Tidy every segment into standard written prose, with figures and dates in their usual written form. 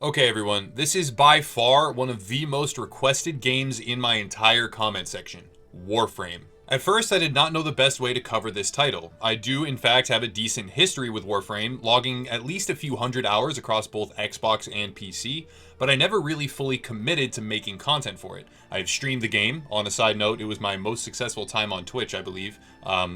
Okay, everyone, this is by far one of the most requested games in my entire comment section, Warframe. At first, I did not know the best way to cover this title. I do, in fact, have a decent history with Warframe, logging at least a few hundred hours across both Xbox and PC, but I never really fully committed to making content for it. I have streamed the game. On a side note, it was my most successful time on Twitch, I believe,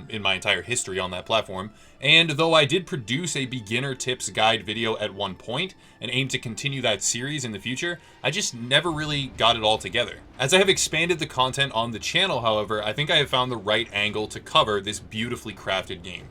in my entire history on that platform. And though I did produce a beginner tips guide video at one point and aim to continue that series in the future, I just never really got it all together. As I have expanded the content on the channel, however, I think I have found the right angle to cover this beautifully crafted game.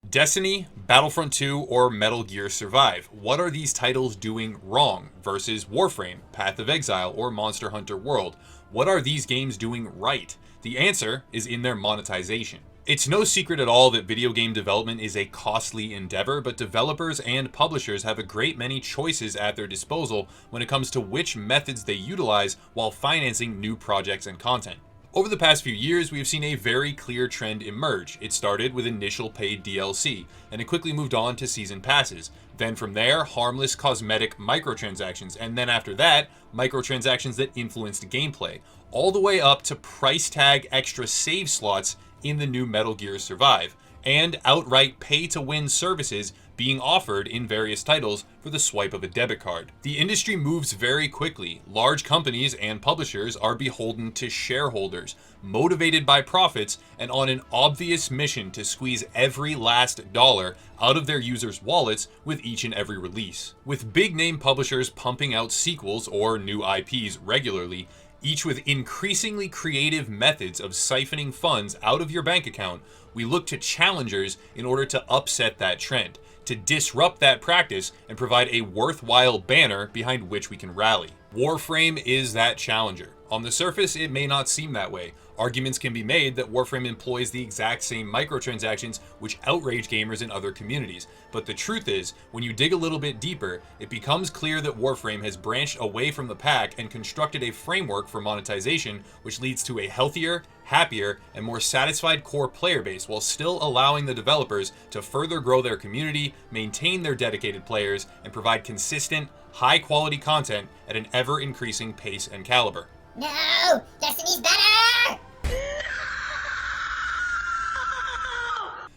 Destiny, Battlefront 2, or Metal Gear Survive. What are these titles doing wrong versus Warframe, Path of Exile, or Monster Hunter World? What are these games doing right? The answer is in their monetization. It's no secret at all that video game development is a costly endeavor, but developers and publishers have a great many choices at their disposal when it comes to which methods they utilize while financing new projects and content. Over the past few years, we have seen a very clear trend emerge. It started with initial paid DLC, and it quickly moved on to season passes. Then from there, harmless cosmetic microtransactions, and then after that, microtransactions that influenced gameplay, all the way up to price tag extra save slots in the new Metal Gear Survive, and outright pay-to-win services being offered in various titles for the swipe of a debit card. The industry moves very quickly. Large companies and publishers are beholden to shareholders, motivated by profits, and on an obvious mission to squeeze every last dollar out of their users' wallets with each and every release. With big-name publishers pumping out sequels or new IPs regularly, each with increasingly creative methods of siphoning funds out of your bank account, we look to challengers in order to upset that trend, to disrupt that practice and provide a worthwhile banner behind which we can rally. Warframe is that challenger. On the surface, it may not seem that way. Arguments can be made that Warframe employs the exact same microtransactions which outrage gamers in other communities. But the truth is, when you dig a little bit deeper, it becomes clear that Warframe has branched away from the pack and constructed a framework for monetization which leads to a healthier, happier, and more satisfied core player base while still allowing the developers to further grow their community, maintain their dedicated players, and provide consistent, high-quality content at an ever-increasing pace and caliber. No! Destiny's better!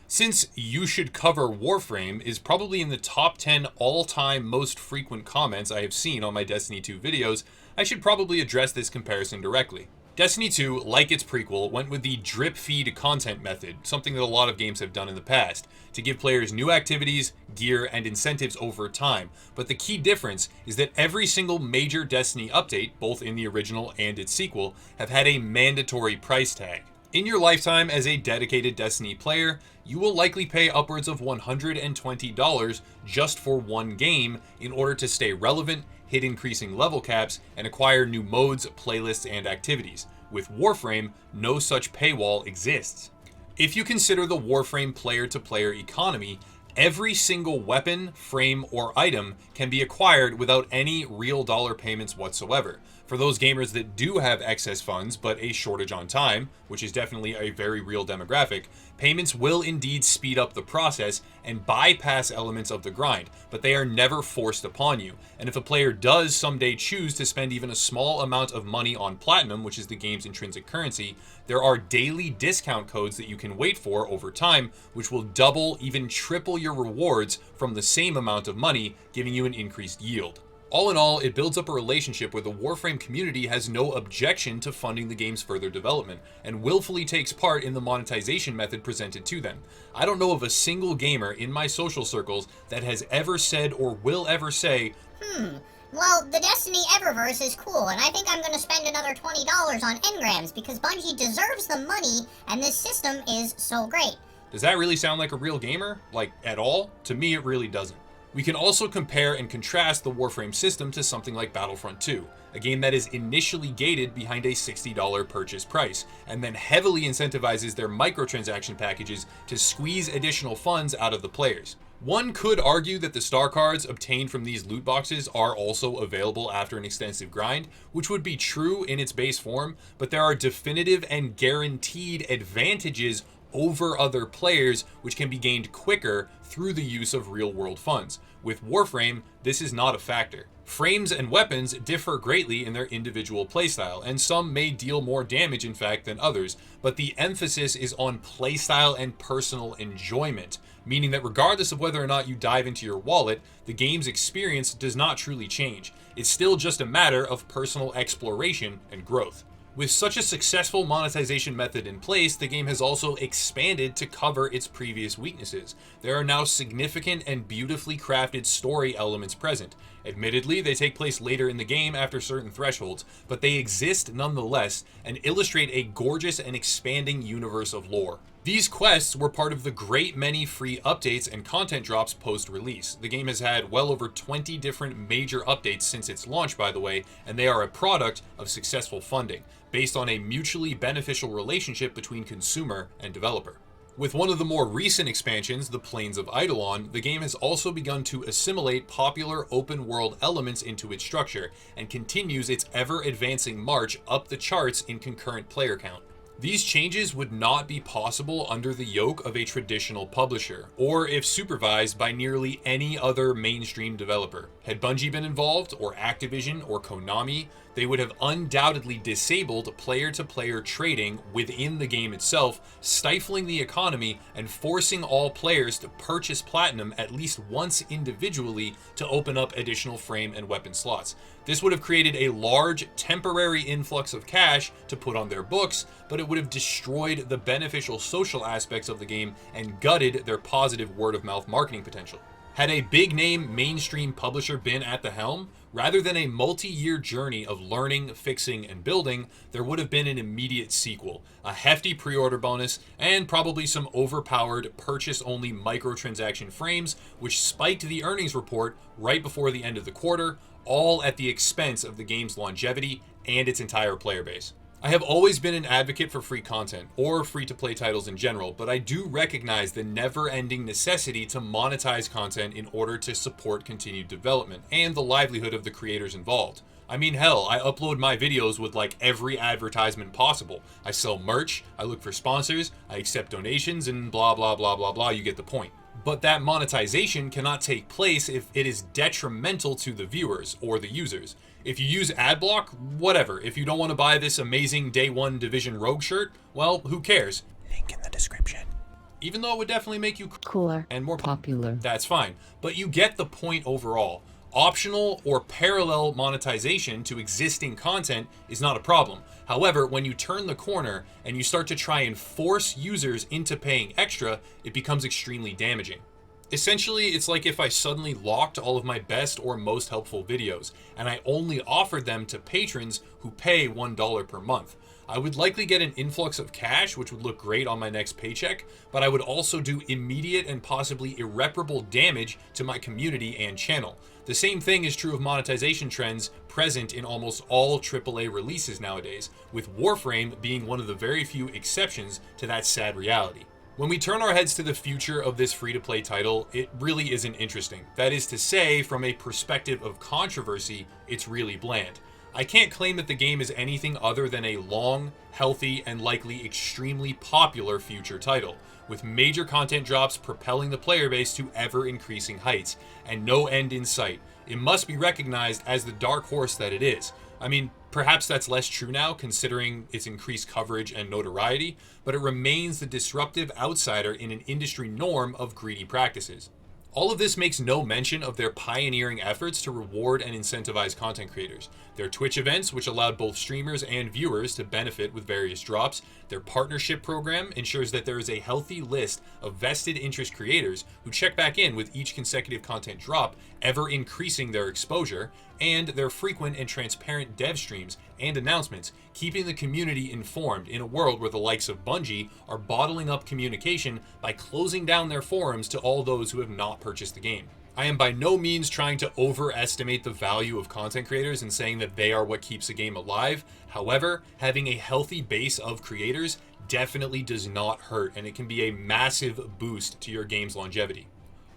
Since You Should Cover Warframe is probably in the top 10 all-time most frequent comments I have seen on my Destiny 2 videos, I should probably address this comparison directly. Destiny 2, like its prequel, went with the drip feed content method, something that a lot of games have done in the past, to give players new activities, gear, and incentives over time. But the key difference is that every single major Destiny update, both in the original and its sequel, have had a mandatory price tag. In your lifetime as a dedicated Destiny player, you will likely pay upwards of $120 just for one game in order to stay relevant, hit increasing level caps, and acquire new modes, playlists, and activities. With Warframe, no such paywall exists. If you consider the Warframe player-to-player economy, every single weapon, frame, or item can be acquired without any real dollar payments whatsoever. For those gamers that do have excess funds but a shortage on time, which is definitely a very real demographic, payments will indeed speed up the process and bypass elements of the grind, but they are never forced upon you. And if a player does someday choose to spend even a small amount of money on Platinum, which is the game's intrinsic currency, there are daily discount codes that you can wait for over time, which will double, even triple your rewards from the same amount of money, giving you an increased yield. All in all, it builds up a relationship where the Warframe community has no objection to funding the game's further development, and willfully takes part in the monetization method presented to them. I don't know of a single gamer in my social circles that has ever said or will ever say, Well, the Destiny Eververse is cool, and I think I'm gonna spend another $20 on engrams because Bungie deserves the money, and this system is so great. does that really sound like a real gamer? Like, at all? To me, it really doesn't. We can also compare and contrast the Warframe system to something like Battlefront 2, a game that is initially gated behind a $60 purchase price, and then heavily incentivizes their microtransaction packages to squeeze additional funds out of the players. One could argue that the star cards obtained from these loot boxes are also available after an extensive grind, which would be true in its base form, but there are definitive and guaranteed advantages over other players, which can be gained quicker through the use of real-world funds. With Warframe, this is not a factor. Frames and weapons differ greatly in their individual playstyle, and some may deal more damage in fact than others, but the emphasis is on playstyle and personal enjoyment, meaning that regardless of whether or not you dive into your wallet, the game's experience does not truly change. It's still just a matter of personal exploration and growth. With such a successful monetization method in place, the game has also expanded to cover its previous weaknesses. There are now significant and beautifully crafted story elements present. Admittedly, they take place later in the game after certain thresholds, but they exist nonetheless and illustrate a gorgeous and expanding universe of lore. These quests were part of the great many free updates and content drops post-release. The game has had well over 20 different major updates since its launch, by the way, and they are a product of successful funding, based on a mutually beneficial relationship between consumer and developer. With one of the more recent expansions, the Plains of Eidolon, the game has also begun to assimilate popular open-world elements into its structure, and continues its ever-advancing march up the charts in concurrent player count. These changes would not be possible under the yoke of a traditional publisher, or if supervised by nearly any other mainstream developer. Had Bungie been involved, or Activision, or Konami, they would have undoubtedly disabled player-to-player trading within the game itself, stifling the economy and forcing all players to purchase Platinum at least once individually to open up additional frame and weapon slots. This would have created a large, temporary influx of cash to put on their books, but it would have destroyed the beneficial social aspects of the game and gutted their positive word-of-mouth marketing potential. Had a big-name mainstream publisher been at the helm, rather than a multi-year journey of learning, fixing, and building, there would have been an immediate sequel, a hefty pre-order bonus, and probably some overpowered purchase-only microtransaction frames, which spiked the earnings report right before the end of the quarter, all at the expense of the game's longevity and its entire player base. I have always been an advocate for free content, or free-to-play titles in general, but I do recognize the never-ending necessity to monetize content in order to support continued development, and the livelihood of the creators involved. I mean, hell, I upload my videos with like every advertisement possible. I sell merch, I look for sponsors, I accept donations, and blah blah blah blah blah, you get the point. But that monetization cannot take place if it is detrimental to the viewers or the users. If you use adblock, whatever. If you don't want to buy this amazing Day 1 Division Rogue shirt, well, who cares? Link in the description. Even though it would definitely make you cooler and more popular. That's fine. But you get the point overall. Optional or parallel monetization to existing content is not a problem. However, when you turn the corner and you start to try and force users into paying extra, it becomes extremely damaging. Essentially, it's like if I suddenly locked all of my best or most helpful videos, and I only offered them to patrons who pay $1 per month. I would likely get an influx of cash, which would look great on my next paycheck, but I would also do immediate and possibly irreparable damage to my community and channel. The same thing is true of monetization trends present in almost all AAA releases nowadays, with Warframe being one of the very few exceptions to that sad reality. When we turn our heads to the future of this free-to-play title, it really isn't interesting. That is to say, from a perspective of controversy, it's really bland. I can't claim that the game is anything other than a long, healthy, and likely extremely popular future title, with major content drops propelling the player base to ever-increasing heights, and no end in sight. It must be recognized as the dark horse that it is. I mean, perhaps that's less true now, considering its increased coverage and notoriety, but it remains the disruptive outsider in an industry norm of greedy practices. All of this makes no mention of their pioneering efforts to reward and incentivize content creators, their Twitch events, which allowed both streamers and viewers to benefit with various drops. Their partnership program ensures that there is a healthy list of vested interest creators who check back in with each consecutive content drop, ever increasing their exposure, and their frequent and transparent dev streams and announcements, keeping the community informed in a world where the likes of Bungie are bottling up communication by closing down their forums to all those who have not purchased the game. I am by no means trying to overestimate the value of content creators and saying that they are what keeps a game alive. However, having a healthy base of creators definitely does not hurt, and it can be a massive boost to your game's longevity.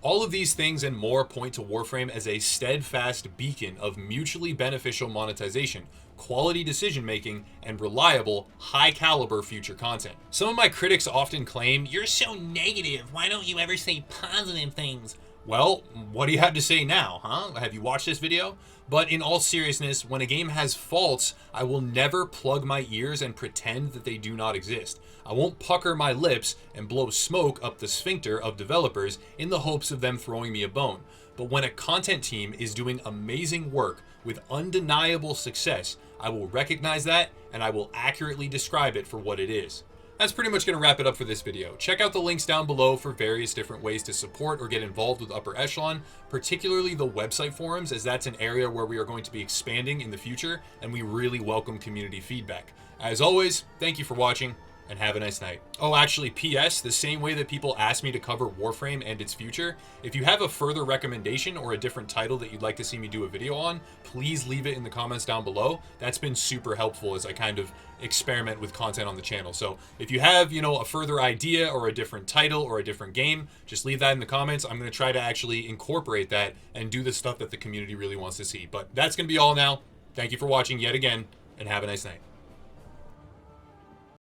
All of these things and more point to Warframe as a steadfast beacon of mutually beneficial monetization, quality decision making, and reliable, high caliber future content. Some of my critics often claim, "You're so negative, why don't you ever say positive things?" Well, what do you have to say now, huh? Have you watched this video? But in all seriousness, when a game has faults, I will never plug my ears and pretend that they do not exist. I won't pucker my lips and blow smoke up the sphincter of developers in the hopes of them throwing me a bone. But when a content team is doing amazing work with undeniable success, I will recognize that and I will accurately describe it for what it is. That's pretty much going to wrap it up for this video. Check out the links down below for various different ways to support or get involved with Upper Echelon, particularly the website forums, as that's an area where we are going to be expanding in the future, and we really welcome community feedback. As always, thank you for watching, and have a nice night. Oh, actually, PS, the same way that people ask me to cover Warframe and its future, if you have a further recommendation or a different title that you'd like to see me do a video on, please leave it in the comments down below. That's been super helpful as I kind of experiment with content on the channel. So if you have, a further idea or a different title or a different game, just leave that in the comments. I'm going to try to actually incorporate that and do the stuff that the community really wants to see. But that's going to be all now. Thank you for watching yet again, and have a nice night.